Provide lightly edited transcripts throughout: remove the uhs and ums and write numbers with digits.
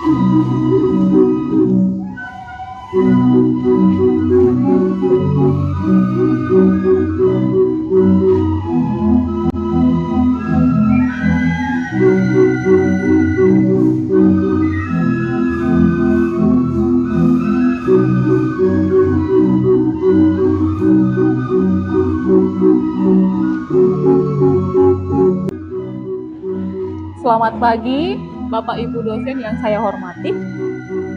Selamat pagi, Bapak Ibu dosen yang saya hormati.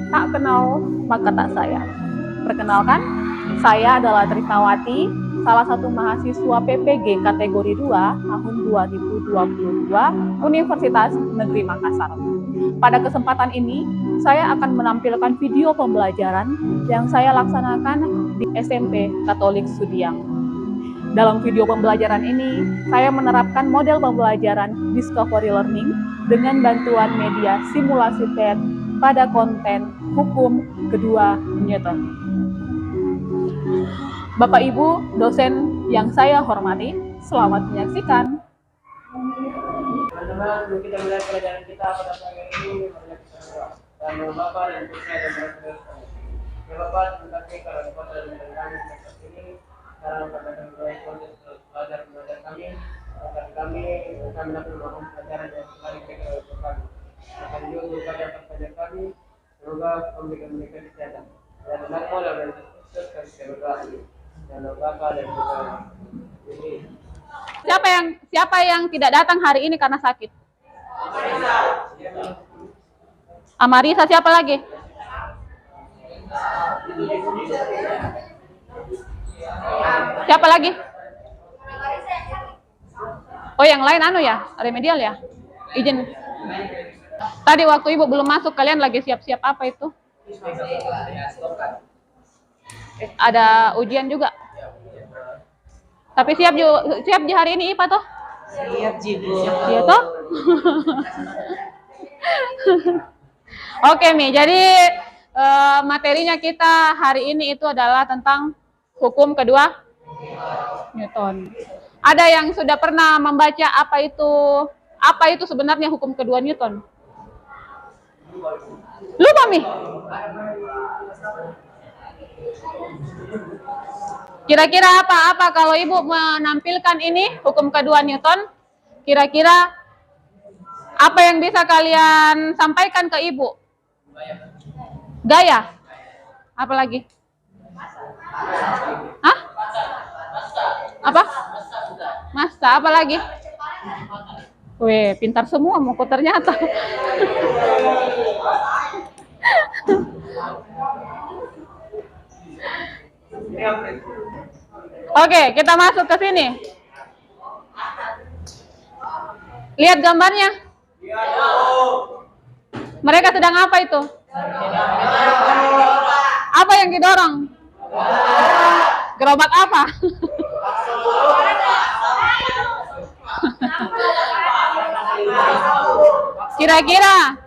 Tak kenal maka tak sayang. Perkenalkan, saya adalah Trisnawati, salah satu mahasiswa PPG kategori 2 tahun 2022 Universitas Negeri Makassar. Pada kesempatan ini, saya akan menampilkan video pembelajaran yang saya laksanakan di SMP Katolik Sudiang. Dalam video pembelajaran ini, saya menerapkan model pembelajaran Discovery Learning dengan bantuan media simulasi TED pada konten hukum kedua Newton. Bapak Ibu dosen yang saya hormati, selamat menyaksikan. Teman-teman, sebelum kita mulai pelajaran kita pada pagi ini, mari kita berdoa. Dan nama Bapa dan Putra dan Roh Kudus. Ya Bapa, terima kasih karena Engkau telah memberikan kami semasa ini. Sekarang kami akan mulai proses belajar kami. Agar kami dapat melakukan pelajaran yang telah diberikan oleh Tuhan. Akan juga kepada pelajar kami, semoga memberikan mereka kesehatan. Dan nama dan Yesus kami berdoa. Dan nama Bapa dan Putra. Siapa yang tidak datang hari ini karena sakit? Amarisa, siapa lagi? Siapa lagi? Oh, yang lain remedial ya? Izin. Tadi waktu Ibu belum masuk, kalian lagi siap-siap apa itu? Ada ujian juga. Tapi siap di hari ini IPA toh? Siap, Jibu. Iya toh? Oke, Mi. Jadi materinya kita hari ini itu adalah tentang hukum kedua Newton. Ada yang sudah pernah membaca apa itu sebenarnya hukum kedua Newton? Lupa, Mi? Kira-kira apa kalau Ibu menampilkan ini hukum kedua Newton? Kira-kira apa yang bisa kalian sampaikan ke Ibu? Gaya? Apa lagi? Hah? Apa? Masa, apa lagi? Weh, pintar semua muku ternyata. Oke, kita masuk ke sini. Lihat gambarnya. Mereka sedang apa itu? Apa yang didorong? Gerobak apa? Kira-kira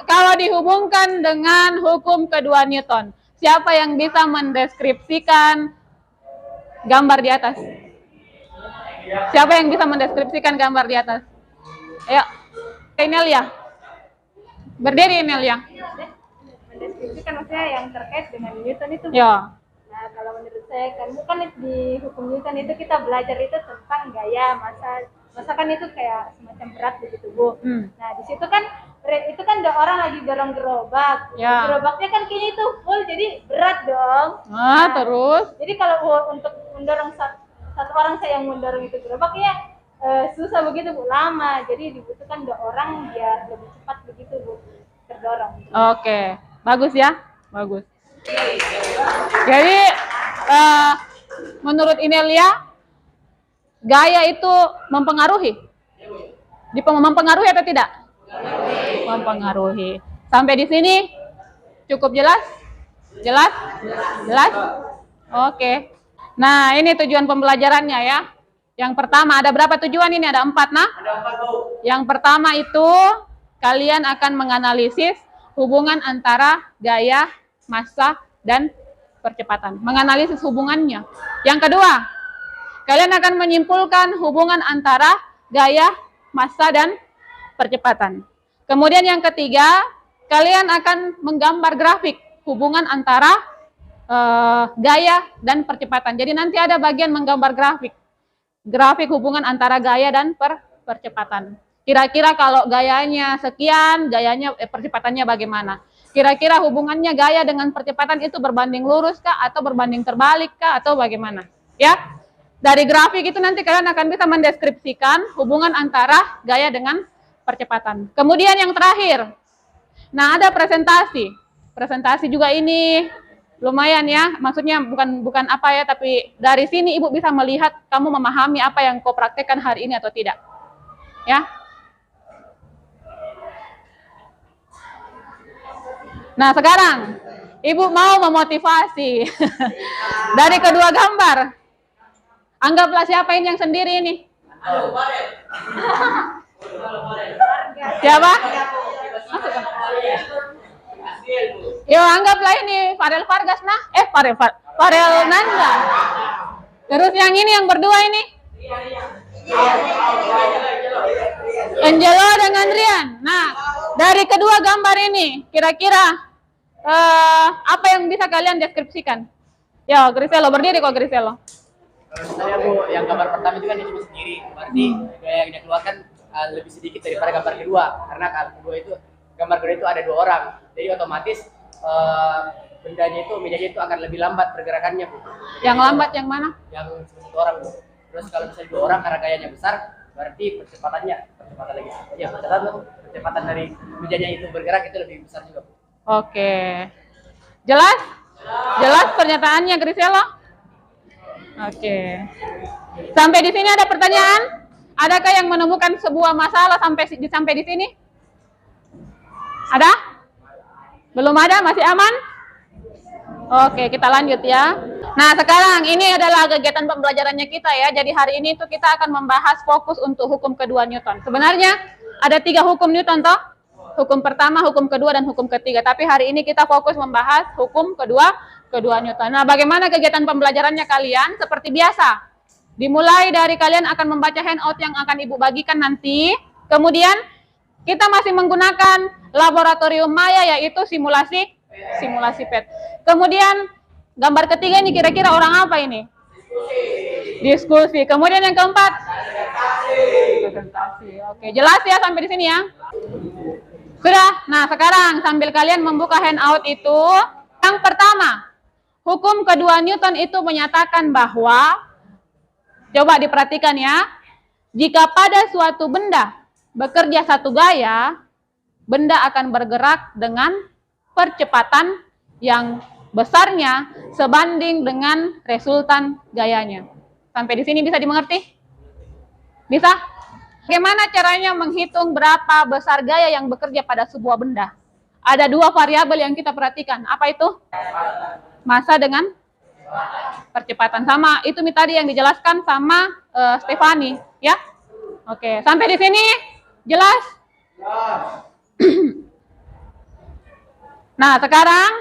kalau dihubungkan dengan hukum kedua Newton, siapa yang bisa mendeskripsikan gambar di atas? Siapa yang bisa mendeskripsikan gambar di atas? Ayo, Inelia. Berdiri, Inelia. Mendeskripsikan maksudnya yang terkait dengan Newton itu. Ya. Nah, kalau menurut saya kan di hukum Newton itu kita belajar itu tentang gaya, masa kan itu kayak semacam berat begitu, Bu. Nah, di situ kan itu kan ada orang lagi dorong gerobak. Ya. Gerobaknya kan kayaknya itu full, jadi berat dong. Nah, terus? Jadi kalau untuk mendorong satu orang saya yang mendorong itu gerobaknya susah begitu, Bu, lama. Jadi dibutuhkan 2 orang biar lebih cepat begitu, Bu, terdorong. Oke, bagus ya, bagus. Jadi menurut Inelia, gaya itu mempengaruhi? Mempengaruhi atau tidak? Mempengaruhi. Sampai di sini cukup jelas? Jelas? Jelas? Oke. Nah, ini tujuan pembelajarannya ya. Yang pertama, ada berapa tujuan ini? Ada 4, nah? Ada 4, Bu. Yang pertama itu, kalian akan menganalisis hubungan antara gaya, massa, dan percepatan. Menganalisis hubungannya. Yang kedua, kalian akan menyimpulkan hubungan antara gaya, massa, dan percepatan. Kemudian yang ketiga, kalian akan menggambar grafik hubungan antara gaya dan percepatan. Jadi nanti ada bagian menggambar grafik hubungan antara gaya dan percepatan. Kira-kira kalau gayanya sekian, percepatannya bagaimana? Kira-kira hubungannya gaya dengan percepatan itu berbanding lurus kah, atau berbanding terbalik kah, atau bagaimana? Ya, dari grafik itu nanti kalian akan bisa mendeskripsikan hubungan antara gaya dengan percepatan. Kemudian yang terakhir, nah ada presentasi. Presentasi juga ini lumayan ya, maksudnya bukan apa ya, tapi dari sini ibu bisa melihat kamu memahami apa yang kau praktekkan hari ini atau tidak. Ya. Nah sekarang ibu mau memotivasi dari kedua gambar. Anggaplah siapa ini yang sendiri ini? Siapa? Yo, anggaplah ini Farel Vargas nah. Farel Nanda. Terus yang ini yang berdua ini? Angelo dengan Rian. Nah, dari kedua gambar ini, kira-kira apa yang bisa kalian deskripsikan? Ya, Griselo, berdiri kok Griselo. Kalau misalnya Bu, yang gambar pertama itu kan dia cuma sendiri, berarti gaya yang dia keluarkan lebih sedikit daripada gambar kedua, karena gambar kedua itu ada 2 orang, jadi otomatis mejanya itu akan lebih lambat pergerakannya Bu. Yang lambat yang mana? Yang cuma 1 orang Bu. Terus kalau misalnya 2 orang karena gayanya besar, berarti percepatan dari mejanya itu bergerak itu lebih besar juga Bu. Oke. Jelas? Jelas pernyataannya Griselo? Oke. Sampai di sini ada pertanyaan? Adakah yang menemukan sebuah masalah sampai di sini? Ada? Belum ada? Masih aman? Oke, kita lanjut ya. Nah, sekarang ini adalah kegiatan pembelajarannya kita ya. Jadi hari ini tuh kita akan membahas fokus untuk hukum kedua Newton. Sebenarnya ada 3 hukum Newton toh? Hukum pertama, hukum kedua, dan hukum ketiga. Tapi hari ini kita fokus membahas hukum kedua Newton. Nah, bagaimana kegiatan pembelajarannya kalian? Seperti biasa. Dimulai dari kalian akan membaca handout yang akan ibu bagikan nanti. Kemudian kita masih menggunakan laboratorium Maya, yaitu simulasi PET. Kemudian gambar ketiga ini kira-kira orang apa ini? Diskusi. Kemudian yang keempat? Presentasi. Oke, jelas ya sampai di sini ya? Sudah. Nah, sekarang sambil kalian membuka handout itu, yang pertama, hukum kedua Newton itu menyatakan bahwa, coba diperhatikan ya, jika pada suatu benda bekerja satu gaya, benda akan bergerak dengan percepatan yang besarnya sebanding dengan resultan gayanya. Sampai di sini bisa dimengerti? Bisa? Bagaimana caranya menghitung berapa besar gaya yang bekerja pada sebuah benda? Ada 2 variabel yang kita perhatikan. Apa itu? Massa dengan percepatan. Sama itu tadi yang dijelaskan sama Stefani, ya? Oke, sampai di sini jelas? Nah, sekarang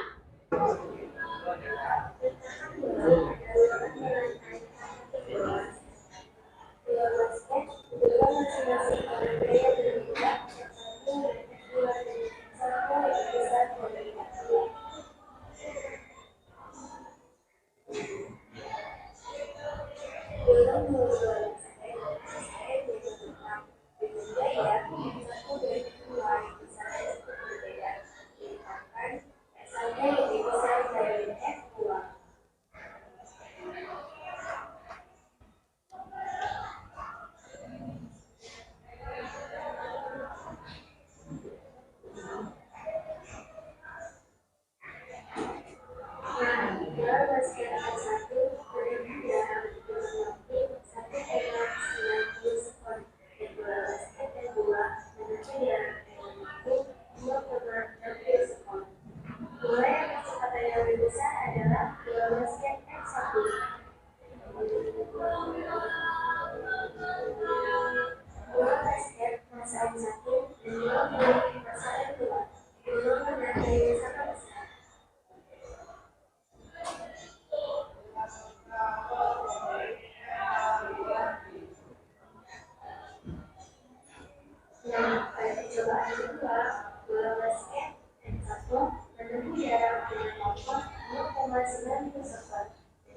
menempuh jarak dengan waktu 0,9 second.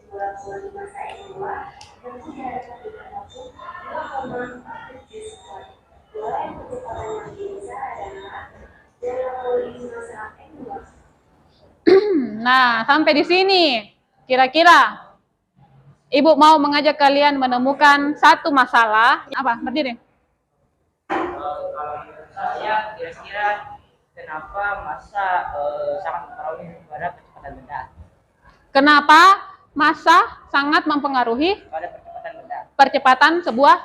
Bola voli masa M2 menempuh jarak dengan waktu 0,47 second. Bola yang kecepatan yang biasa adalah bola voli masa M2. Nah, sampai di sini. Kira-kira Ibu mau mengajak kalian menemukan satu masalah. Apa? Berdiri. Kalau menurut saya kira-kira kenapa massa sangat mempengaruhi kepada percepatan benda? Kenapa massa sangat mempengaruhi Pada percepatan benda. percepatan sebuah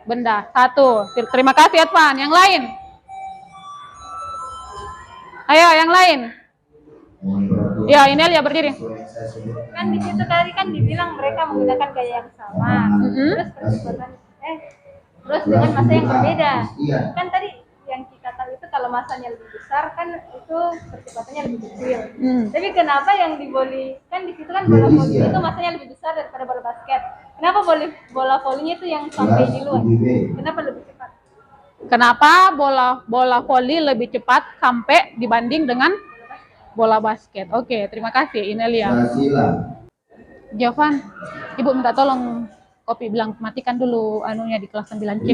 benda? Satu. Terima kasih, Advan. Yang lain? Ayo, yang lain. Ya, Inelia berdiri. Kan di situ tadi kan dibilang mereka menggunakan gaya yang sama. Terus percepatan terus dengan masa yang berbeda. Kan tadi yang kita tahu itu kalau masanya lebih besar kan itu percepatannya lebih kecil. Tapi kenapa yang di voli kan di situ kan bola voli itu masanya lebih besar daripada bola basket. Kenapa bola volinya itu yang sampai di luar? Kenapa lebih cepat? Kenapa bola voli lebih cepat sampai dibanding dengan bola basket? Oke, terima kasih Inelia. Jovan, Ibu minta tolong kopi bilang matikan dulu anunya di kelas 9C.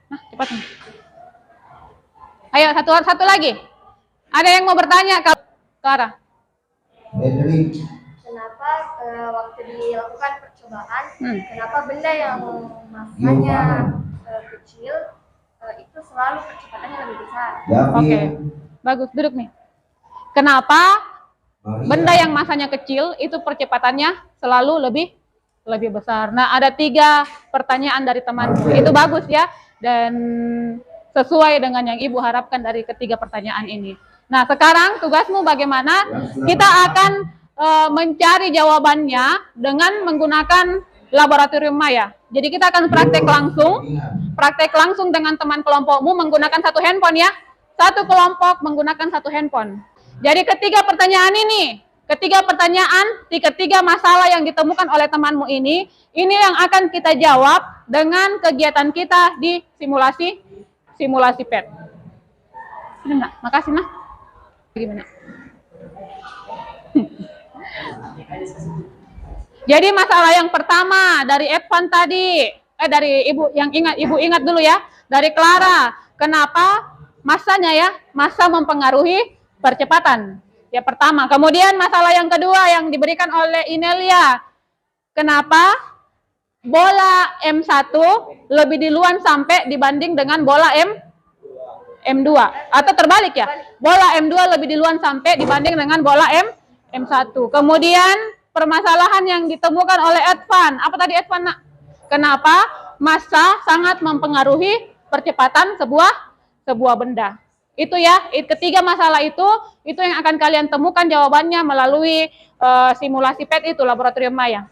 Nah, cepat nih. Ayo satu lagi. Ada yang mau bertanya ke Clara? Kenapa waktu dilakukan percobaan, kenapa benda yang masanya kecil itu selalu percepatannya lebih besar? Oke, bagus, duduk nih. Kenapa benda yang masanya kecil itu percepatannya selalu lebih besar? Nah, ada 3 pertanyaan dari temanmu. Itu bagus ya, dan sesuai dengan yang Ibu harapkan dari ketiga pertanyaan ini. Nah, sekarang tugasmu bagaimana? Kita akan mencari jawabannya dengan menggunakan laboratorium maya. Jadi kita akan praktek langsung dengan teman kelompokmu menggunakan satu handphone ya. Satu kelompok menggunakan satu handphone. Jadi ketiga pertanyaan ini, ketiga masalah yang ditemukan oleh temanmu ini yang akan kita jawab dengan kegiatan kita di simulasi PET. Nah, makasih nah. Gimana? Jadi masalah yang pertama dari Evan tadi, dari Ibu yang Ibu ingat dulu ya, dari Clara. Kenapa massa mempengaruhi percepatan? Ya pertama. Kemudian masalah yang kedua yang diberikan oleh Inelia. Kenapa bola M1 lebih duluan sampai dibanding dengan bola M2? Atau terbalik ya? Bola M2 lebih duluan sampai dibanding dengan bola M1. Kemudian permasalahan yang ditemukan oleh Advan. Apa tadi Advan nak? Kenapa massa sangat mempengaruhi percepatan sebuah benda? Itu ya, ketiga masalah itu yang akan kalian temukan jawabannya melalui simulasi PET itu, laboratorium maya.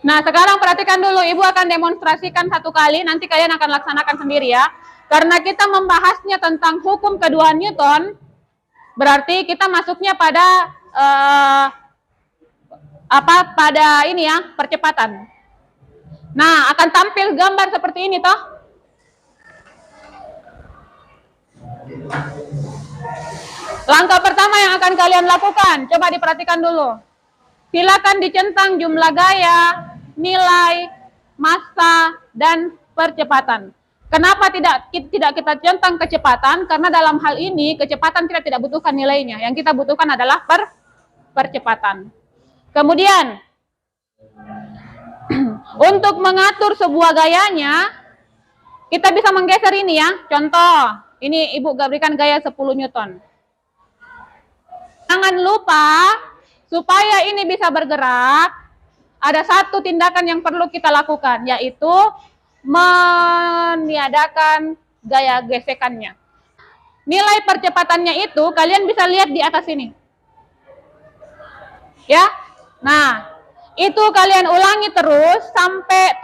Nah, sekarang perhatikan dulu, Ibu akan demonstrasikan satu kali, nanti kalian akan laksanakan sendiri ya. Karena kita membahasnya tentang hukum kedua Newton, berarti kita masuknya pada pada ini ya, percepatan. Nah, akan tampil gambar seperti ini toh. Langkah pertama yang akan kalian lakukan, coba diperhatikan dulu. Silakan dicentang jumlah gaya, nilai, massa, dan percepatan. Kenapa tidak kita centang kecepatan? Karena dalam hal ini kecepatan kita tidak butuhkan nilainya. Yang kita butuhkan adalah percepatan. Kemudian untuk mengatur sebuah gayanya, kita bisa menggeser ini ya. Contoh, ini Ibu berikan gaya 10 Newton. Jangan lupa supaya ini bisa bergerak, ada satu tindakan yang perlu kita lakukan, yaitu meniadakan gaya gesekannya. Nilai percepatannya itu kalian bisa lihat di atas ini. Ya. Nah, itu kalian ulangi terus sampai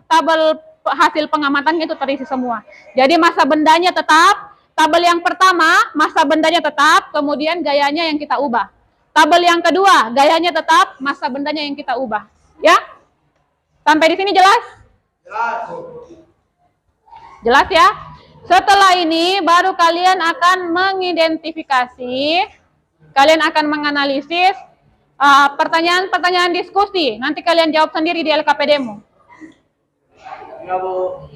tabel hasil pengamatan itu terisi semua. Jadi masa bendanya tetap, tabel yang pertama masa bendanya tetap, kemudian gayanya yang kita ubah. Tabel yang kedua, gayanya tetap, masa bendanya yang kita ubah. Ya? Sampai di sini jelas? Jelas. Jelas ya? Setelah ini baru kalian akan mengidentifikasi, kalian akan menganalisis pertanyaan-pertanyaan diskusi. Nanti kalian jawab sendiri di LKPD-mu. Ya, Bu.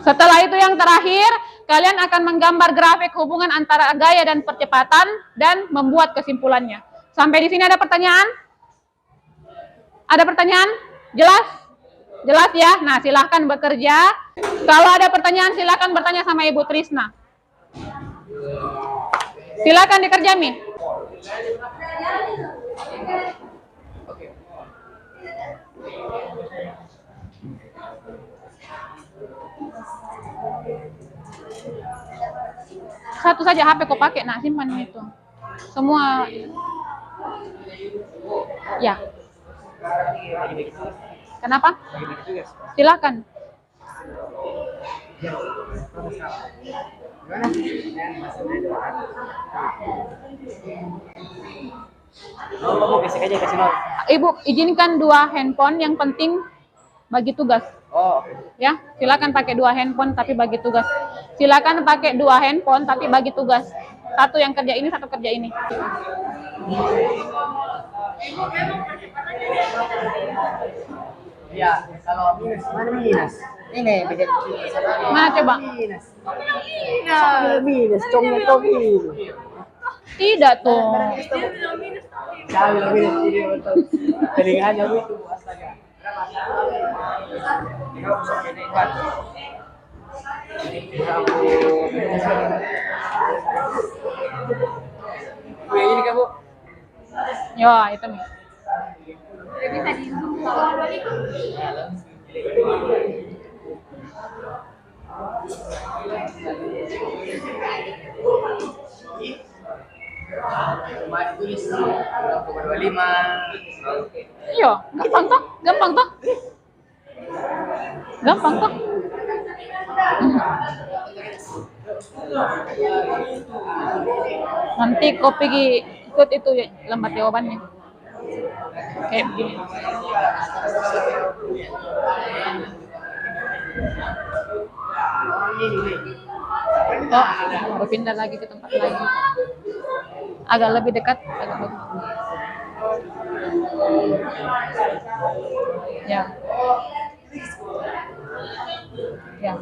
Setelah itu yang terakhir, kalian akan menggambar grafik hubungan antara gaya dan percepatan dan membuat kesimpulannya. Sampai di sini ada pertanyaan? Ada pertanyaan? Jelas? Jelas ya? Nah, silahkan bekerja. Kalau ada pertanyaan, silahkan bertanya sama Ibu Trisna. Silahkan dikerja, Mi. Satu saja HP kau pakai, nah simpan itu. Semua. Ya. Kenapa? Silakan. Ibu izinkan 2 handphone, yang penting bagi tugas. Oh. Ya, silakan pakai 2 handphone tapi bagi tugas. Silakan pakai 2 handphone tapi bagi tugas. Satu yang kerja ini, satu kerja ini. Iya, kalau minus mana minus? Ini beda. Mana coba? Minus. Minus, congnya tuh minus. Tidak tuh. Saya bilang minus ini betul. Telingannya itu astaga. Ini kamu. Ya, itu nih. Iya, gampang toh? Gampang toh? Gampang toh? Nanti kau pergi ikut itu ya, lembar jawabannya. Kayak begini. Oh, berpindah lagi ke tempat lain. Agak lebih dekat, agak lebih. Ya. Ya.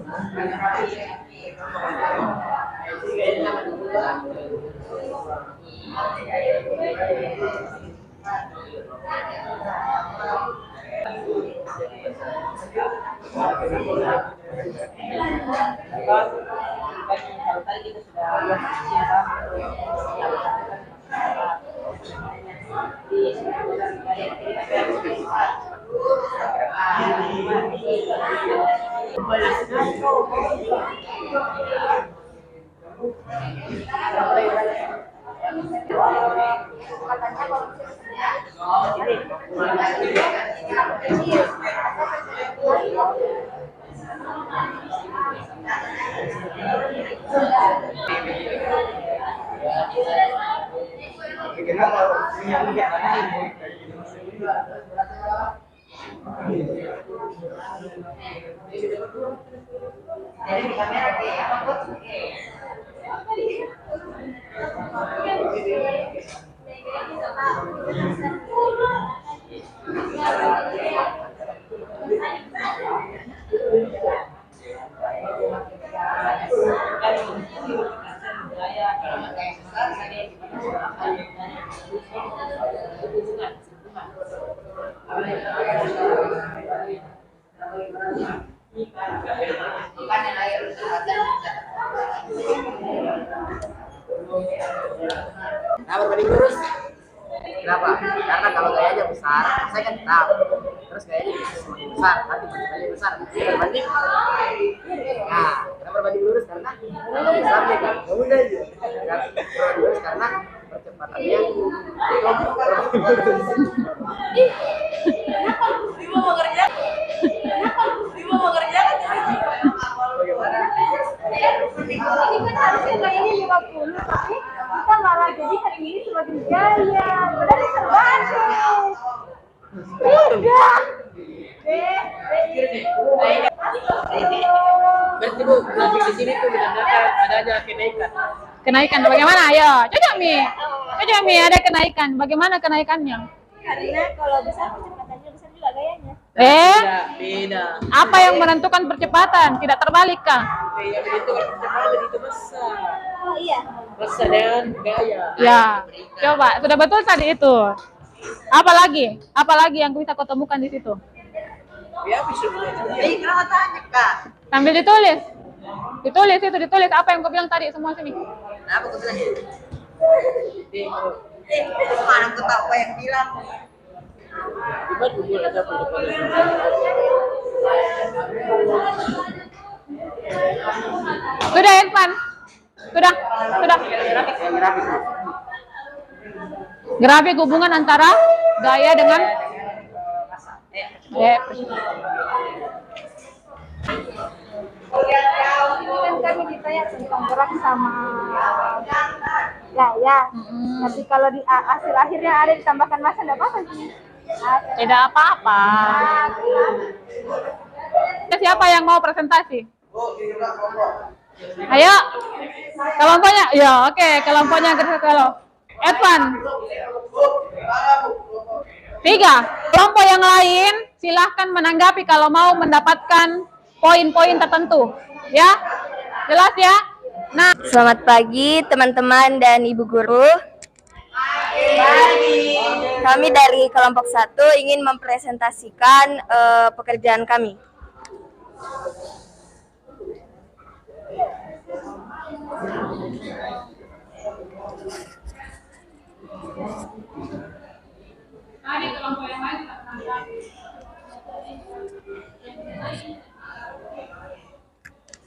Nah, berbanding lurus. Kenapa? Karena kalau gayanya besar, saya kan tahu. Terus gayanya bisa semakin besar, nanti bentukannya besar. Berbanding. Nah, kenapa berbanding lurus? Karena besarnya kan. Ya udah aja. Berbanding lurus karena percepatannya itu berbanding lurus. Berarti Bu, grafik di sini tuh menandakan adanya kenaikan. Kenaikan bagaimana? Ayo, coba Mi. Coba Mi, ada kenaikan. Bagaimana kenaikannya? Karena kalau besar kecepatannya besar juga gayanya. Beda. Apa yang menentukan percepatan? Tidak terbalik kah? Yang menentukan percepatan itu besar. Oh iya. Besar dan gaya. Ya, coba. Sudah betul tadi itu. Apa lagi? Apa lagi yang bisa kau temukan di situ? Ya bisa. Kenapa tanya kak? Sambil ditulis. Ditulis itu, ditulis apa yang kau bilang tadi semua sini. Kenapa kau bilang itu? Mana aku tahu apa yang bilang? Tiba Google ada percepatan. Sudah, Irfan? Sudah. Yang grafik. Grafik hubungan antara gaya dengan Kan kami ditanya tentang gerak sama gaya. Tapi kalau di hasil akhirnya ada ditambahkan masa enggak apa-apa sih. tidak apa-apa. Siapa yang mau presentasi? Ayo, kelompoknya. Ya, oke, kelompoknya kalau Edvan. 3. Kelompok yang lain silahkan menanggapi kalau mau mendapatkan poin-poin tertentu. Ya, jelas ya. Nah, Selamat pagi teman-teman dan Ibu Guru. Kami dari kelompok 1 ingin mempresentasikan pekerjaan kami.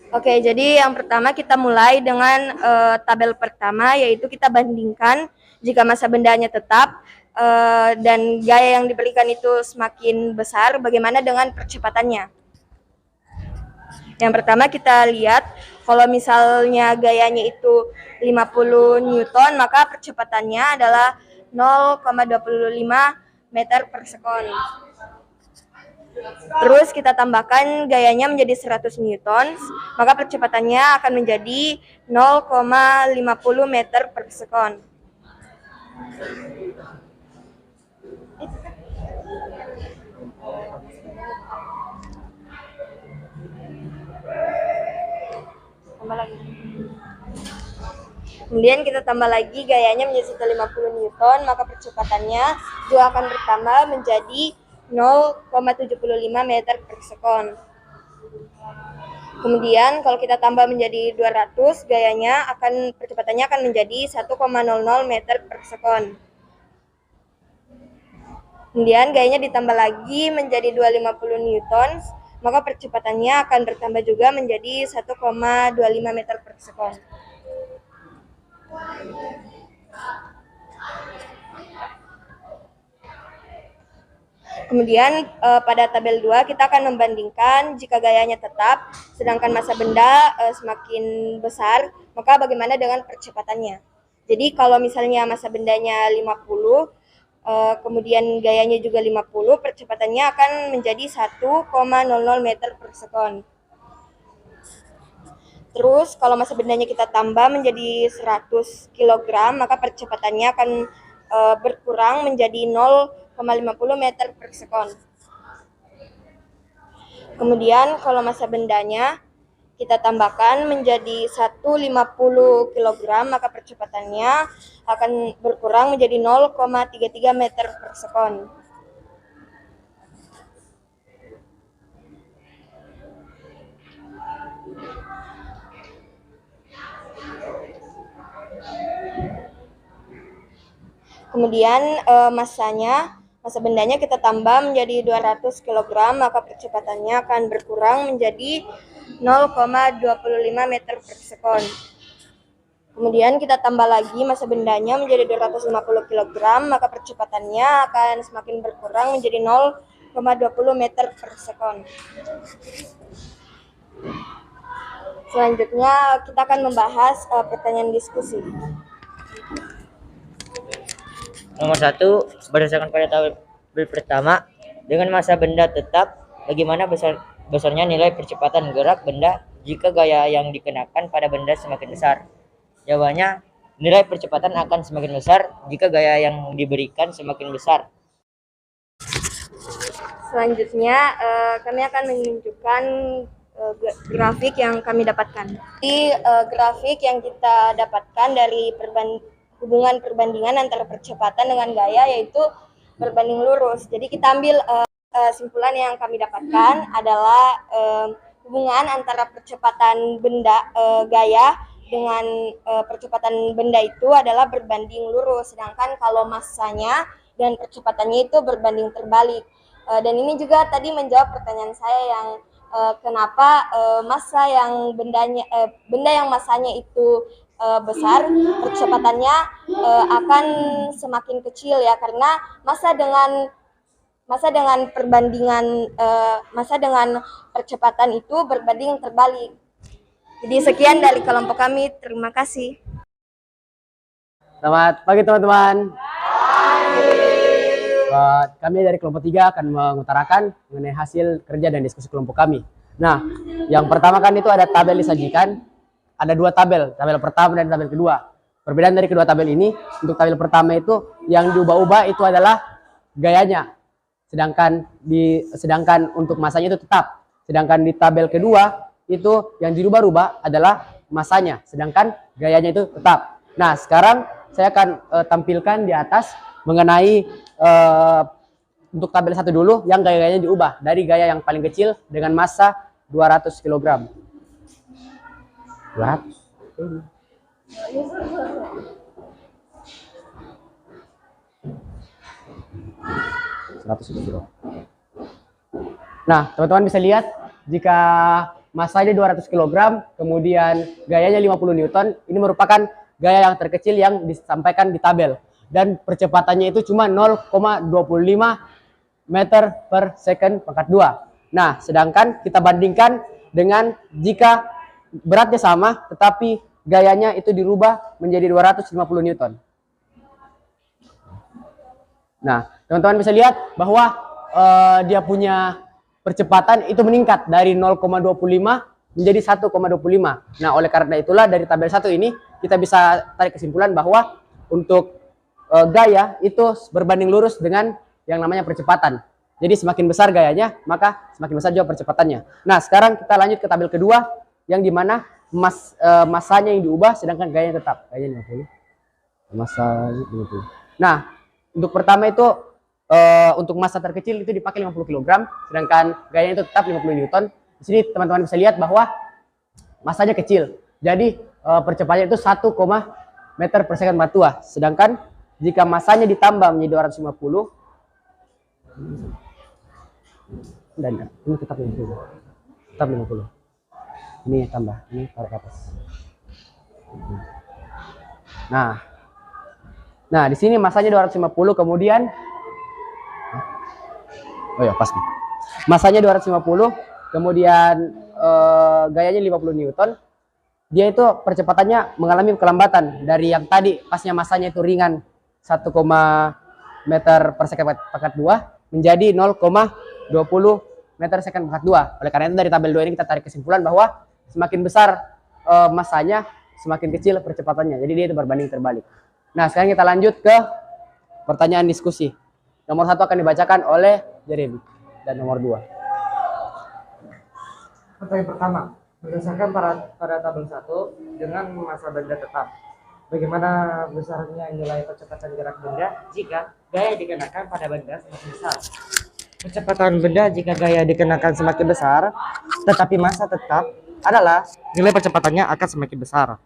Oke, jadi yang pertama kita mulai dengan tabel pertama, yaitu kita bandingkan jika massa bendanya tetap dan gaya yang diberikan itu semakin besar, bagaimana dengan percepatannya. Yang pertama kita lihat, kalau misalnya gayanya itu 50 Newton, maka percepatannya adalah 0,25 meter per sekon. Terus kita tambahkan gayanya menjadi 100 Newton, maka percepatannya akan menjadi 0,50 meter per sekon. Kemudian kita tambah lagi gayanya menjadi 150 Newton, maka percepatannya juga akan bertambah menjadi 0,75 meter per sekon. Kemudian kalau kita tambah menjadi 200, gayanya percepatannya akan menjadi 1,00 meter per sekon. Kemudian gayanya ditambah lagi menjadi 250 Newton, maka percepatannya akan bertambah juga menjadi 1,25 meter per sekon. Kemudian pada tabel 2 kita akan membandingkan jika gayanya tetap sedangkan massa benda semakin besar, maka bagaimana dengan percepatannya. Jadi kalau misalnya massa bendanya 50, kemudian gayanya juga 50, percepatannya akan menjadi 1,00 meter per sekon. Terus kalau massa bendanya kita tambah menjadi 100 kg, maka percepatannya akan berkurang menjadi 0,50 meter per sekon. Kemudian kalau massa bendanya kita tambahkan menjadi 150 kg, maka percepatannya akan berkurang menjadi 0,33 meter per sekon. Kemudian massa bendanya kita tambah menjadi 200 kg, maka percepatannya akan berkurang menjadi 0,25 meter per sekon. Kemudian kita tambah lagi massa bendanya menjadi 250 kg, maka percepatannya akan semakin berkurang menjadi 0,20 meter per sekon. Selanjutnya kita akan membahas pertanyaan diskusi. Nomor 1, berdasarkan pada tabel pertama, dengan massa benda tetap Bagaimana besarnya nilai percepatan gerak benda jika gaya yang dikenakan pada benda semakin besar? Jawabannya, nilai percepatan akan semakin besar jika gaya yang diberikan semakin besar. Selanjutnya, kami akan menunjukkan grafik yang kami dapatkan. Di grafik yang kita dapatkan dari hubungan perbandingan antara percepatan dengan gaya yaitu berbanding lurus. Jadi kita ambil simpulan yang kami dapatkan adalah hubungan antara percepatan benda gaya dengan percepatan benda itu adalah berbanding lurus. Sedangkan kalau massanya dan percepatannya itu berbanding terbalik. Dan ini juga tadi menjawab pertanyaan saya yang kenapa massa yang benda yang massanya itu besar, percepatannya akan semakin kecil ya, karena massa dengan perbandingan massa dengan percepatan itu berbanding terbalik. Jadi sekian dari kelompok kami, terima kasih. Selamat pagi teman-teman. Kami dari kelompok 3 akan mengutarakan mengenai hasil kerja dan diskusi kelompok kami. Nah, yang pertama kan itu ada tabel disajikan. Ada 2 tabel, tabel pertama dan tabel kedua. Perbedaan dari kedua tabel ini, untuk tabel pertama itu yang diubah-ubah itu adalah gayanya. Sedangkan untuk masanya itu tetap. Sedangkan di tabel kedua itu yang dirubah-rubah adalah masanya, sedangkan gayanya itu tetap. Nah, sekarang saya akan tampilkan di atas mengenai untuk tabel 1 dulu yang gaya-gayanya diubah dari gaya yang paling kecil dengan massa 200 kg. 200. Nah, teman-teman bisa lihat jika massanya 200 kg, kemudian gayanya 50 Newton, ini merupakan gaya yang terkecil yang disampaikan di tabel. Dan percepatannya itu cuma 0,25 meter per second pangkat 2. Nah, sedangkan kita bandingkan dengan jika beratnya sama, tetapi gayanya itu dirubah menjadi 250 Newton. Nah, teman-teman bisa lihat bahwa dia punya percepatan itu meningkat dari 0,25 menjadi 1,25. Nah, oleh karena itulah dari tabel 1 ini kita bisa tarik kesimpulan bahwa untuk gaya itu berbanding lurus dengan yang namanya percepatan. Jadi semakin besar gayanya, maka semakin besar juga percepatannya. Nah, sekarang kita lanjut ke tabel kedua yang dimana massanya yang diubah sedangkan gayanya tetap. Gayanya 50. Massanya 50. Nah, untuk pertama itu untuk massa terkecil itu dipakai 50 kg, sedangkan gayanya itu tetap 50 Newton. Di sini teman-teman bisa lihat bahwa massanya kecil. Jadi percepatannya itu 1, meter per second pangkat 2. Sedangkan jika massanya ditambah menjadi 250 dan ini tetap 50. Tetap 50. Ini tambah, ini tarik ke atas. Nah, di sini massanya 250, kemudian oh ya pas nih. Massanya 250, kemudian gayanya 50 Newton. Dia itu percepatannya mengalami kelambatan dari yang tadi pasnya massanya itu ringan 1, meter per second pangkat 2 menjadi 0,20 meter second pangkat 2. Oleh karena itu dari tabel 2 ini kita tarik kesimpulan bahwa semakin besar massanya, semakin kecil percepatannya. Jadi dia itu berbanding terbalik. Nah, sekarang kita lanjut ke pertanyaan diskusi. Nomor 1 akan dibacakan oleh Jeremy dan nomor 2. Pertanyaan pertama, berdasarkan pada tabel 1 dengan massa benda tetap, bagaimana besarnya nilai percepatan gerak benda jika gaya dikenakan pada benda semakin besar? Percepatan benda jika gaya dikenakan semakin besar, tetapi massa tetap adalah nilai percepatannya akan semakin besar.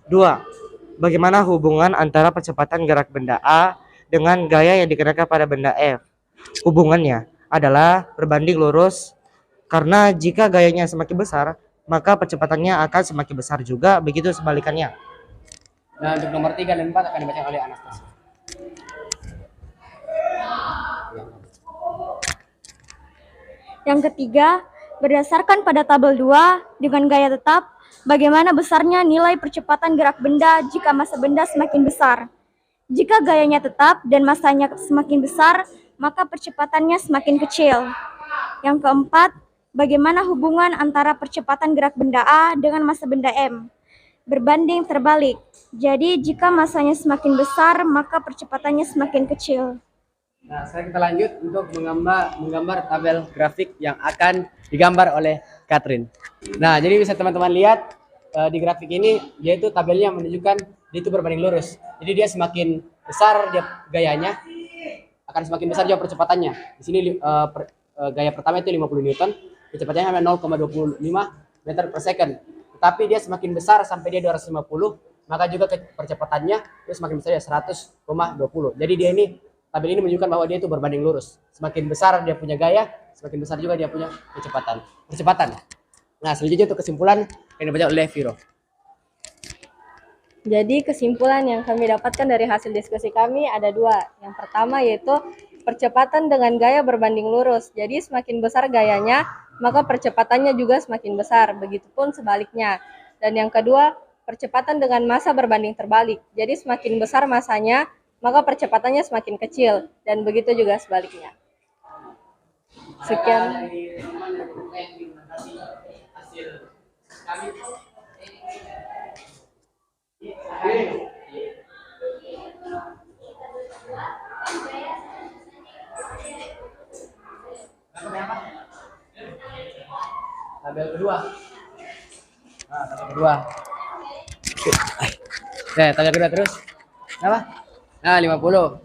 2. Bagaimana hubungan antara percepatan gerak benda A dengan gaya yang dikenakan pada benda F? Hubungannya adalah berbanding lurus, karena jika gayanya semakin besar, maka percepatannya akan semakin besar juga, begitu sebalikannya. Nah, untuk nomor 3 dan 4 akan dibacakan oleh Anastasia. Yang ketiga, berdasarkan pada tabel 2 dengan gaya tetap, bagaimana besarnya nilai percepatan gerak benda jika massa benda semakin besar? Jika gayanya tetap dan massanya semakin besar, maka percepatannya semakin kecil. Yang keempat, bagaimana hubungan antara percepatan gerak benda A dengan massa benda M? Berbanding terbalik. Jadi jika massanya semakin besar, maka percepatannya semakin kecil. Nah, sekarang kita lanjut untuk menggambar tabel grafik yang akan digambar oleh Catherine. Nah, jadi bisa teman-teman lihat di grafik ini, yaitu tabelnya menunjukkan dia itu berbanding lurus. Jadi dia semakin besar dia gayanya, akan semakin besar juga percepatannya. Di sini gaya pertama itu 50 Newton, kecepatannya hanya 0,25 meter per second. Tetapi dia semakin besar sampai dia 250, maka juga percepatannya itu semakin besar ya 100,20. Jadi dia ini, tabel ini menunjukkan bahwa dia itu berbanding lurus. Semakin besar dia punya gaya, semakin besar juga dia punya percepatan. Nah, selanjutnya untuk kesimpulan yang dibaca oleh Viro. Jadi kesimpulan yang kami dapatkan dari hasil diskusi kami ada dua. Yang pertama yaitu percepatan dengan gaya berbanding lurus. Jadi semakin besar gayanya, maka percepatannya juga semakin besar. Begitupun sebaliknya. Dan yang kedua, percepatan dengan massa berbanding terbalik. Jadi semakin besar massanya, maka percepatannya semakin kecil. Dan begitu juga sebaliknya. Sekian. Tabel kedua. Nah, tabel kedua. Tabel kedua terus. Berapa? Nah, 50.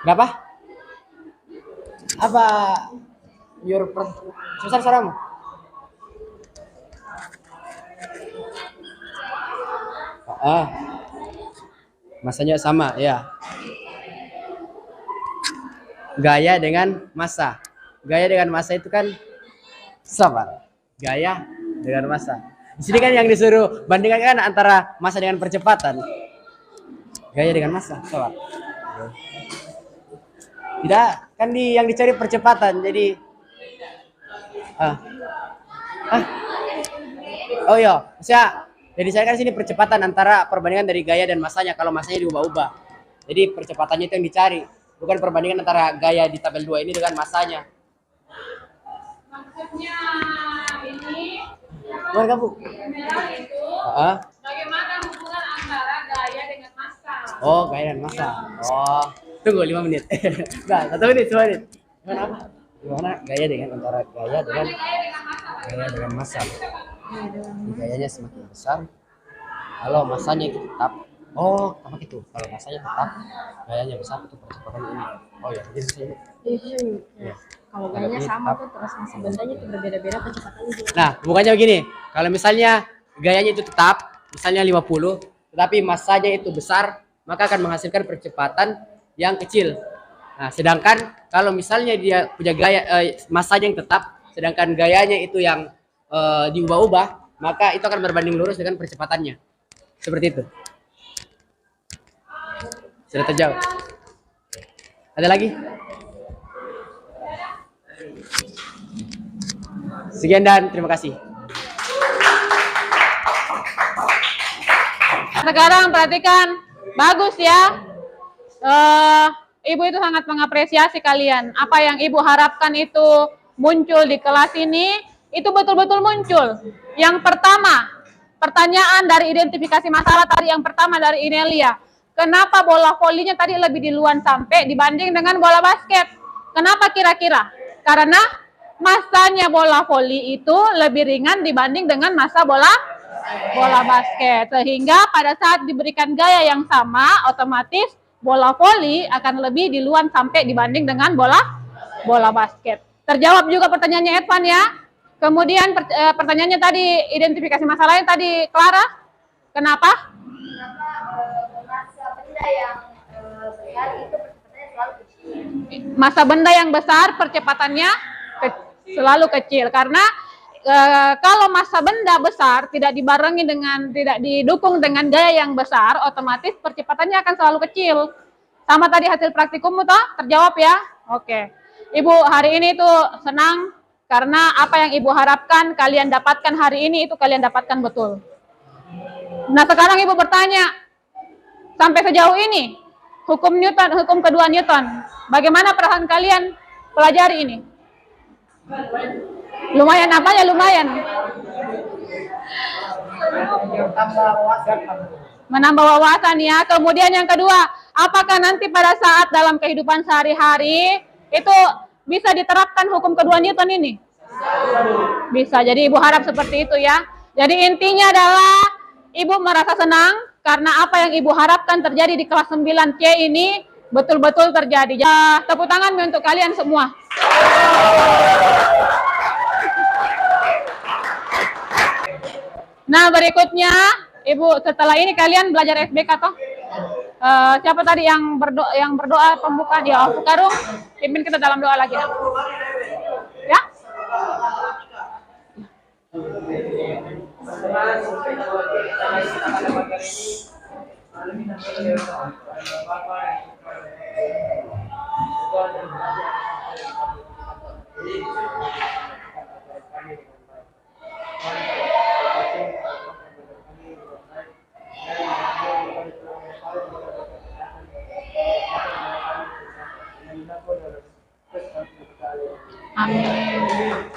Berapa? Apa susah suaramu? Masanya sama, ya. Gaya dengan massa. Gaya dengan massa itu kan sama. Gaya dengan massa. Di sini kan yang disuruh bandingkan kan antara massa dengan percepatan. Gaya dengan massa, sama. Tidak, kan yang dicari percepatan. Jadi oh iya, jadi saya kan sini percepatan antara perbandingan dari gaya dan massanya. Kalau massanya diubah-ubah, jadi percepatannya itu yang dicari, bukan perbandingan antara gaya di tabel 2 ini dengan massanya. Maksudnya ini Bukan kamu? itu bagaimana hubungan antara gaya dengan massa? Oh, gaya dan massa. Oh, tunggu 5 menit. Nah, 1 menit, 2 menit. Gimana gaya dengan antara gaya dengan massa? Gayanya semakin besar, kalau massanya itu tetap. Oh, apa gitu? Kalau massanya tetap, gayanya besar, itu percepatan ini. Oh ya, jadi saya. Iya. Kalau gayanya sama tuh, terus massa bendanya itu berbeda-beda kecepatannya juga. Nah, bukannya begini. Kalau misalnya gayanya itu tetap, misalnya 50, tetapi massanya itu besar, maka akan menghasilkan percepatan yang kecil. Nah, sedangkan kalau misalnya dia punya gaya massanya yang tetap, sedangkan gayanya itu yang diubah-ubah, maka itu akan berbanding lurus dengan percepatannya. Seperti itu. Sudah terjawab. Ada lagi? Sekian dan terima kasih. Sekarang perhatikan, bagus ya. Ibu itu sangat mengapresiasi kalian. Apa yang ibu harapkan itu muncul di kelas ini, itu betul-betul muncul. Yang pertama, pertanyaan dari identifikasi masalah tadi yang pertama dari Inelia. Kenapa bola volinya tadi lebih duluan sampai dibanding dengan bola basket? Kenapa kira-kira? Karena massanya bola voli itu lebih ringan dibanding dengan massa bola basket. Sehingga pada saat diberikan gaya yang sama, otomatis bola voli akan lebih duluan sampai dibanding dengan bola basket. Terjawab juga pertanyaannya Edvan ya. Kemudian pertanyaannya tadi, identifikasi masalahnya tadi Clara. Kenapa? Massa benda yang besar itu percepatannya selalu kecil. Massa benda yang besar percepatannya selalu kecil. Karena kalau massa benda besar tidak didukung dengan gaya yang besar, otomatis percepatannya akan selalu kecil. Sama tadi hasil praktikummu toh, terjawab ya? Oke. Ibu hari ini tuh senang karena apa yang ibu harapkan kalian dapatkan hari ini itu kalian dapatkan betul. Nah, sekarang ibu bertanya, sampai sejauh ini hukum kedua Newton, bagaimana perasaan kalian pelajari ini. Lumayan apanya lumayan? Menambah wawasan ya. Kemudian yang kedua, apakah nanti pada saat dalam kehidupan sehari-hari itu bisa diterapkan hukum kedua Newton ini? Bisa. Jadi Ibu harap seperti itu ya. Jadi intinya adalah Ibu merasa senang karena apa yang Ibu harapkan terjadi di kelas 9C ini betul-betul terjadi. Ya, tepuk tangan untuk kalian semua. Nah, berikutnya Ibu, setelah ini kalian belajar SBK toh? Siapa tadi yang berdoa pembukaan? Ya, Aku Karung, pimpin kita dalam doa lagi. Ya? Amin.